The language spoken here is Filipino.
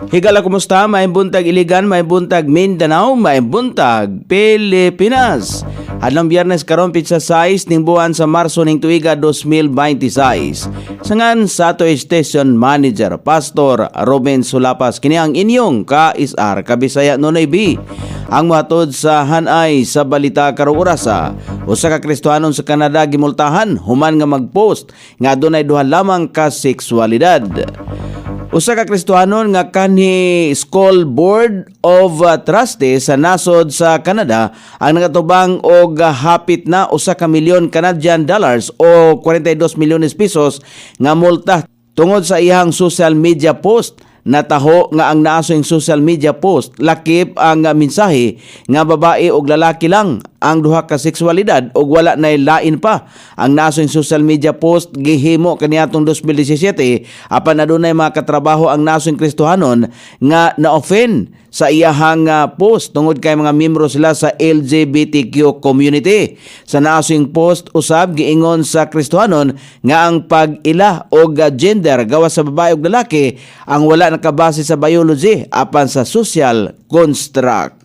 Higala, kumusta? May buntag Iligan, may buntag Mindanao, may buntag Pilipinas. Hadlang Biyernes karon pitsa 6 ning buwan sa Marso ning tuiga 2026. Sangan sa ato Station Manager Pastor Ruben Sulapas kini ang inyong ka-isar kabisaya Nonoy B. Ang matod sa hanay sa balita karong orasa. Usa ka Kristohanon sa Canada gimultahan human nga mag-post nga adunay duha lamang ka sexualidad. Usa ka Kristohanon nga kanhi School Board of Trustees sa nasod sa Canada ang nagatubang og hapit na usa ka milyon Canadian dollars o 42 milyones pesos nga multa tungod sa iyang social media post. Nataho nga ang naasong social media post lakip ang mensahe nga babae o lalaki lang ang duha ka sexualidad ug wala nay lain pa. Ang naasong social media post gihimo kaniadtong 2017 apan adunay mga katrabaho ang naasong Kristohanon nga na-offend sa iyahang post tungod kay mga miyembro sila sa LGBTQ community. Sa naasong post usab giingon sa Kristohanon nga ang pag-ila og gender gawas sa babae ug lalaki ang wala nakabase sa biology apan sa social construct.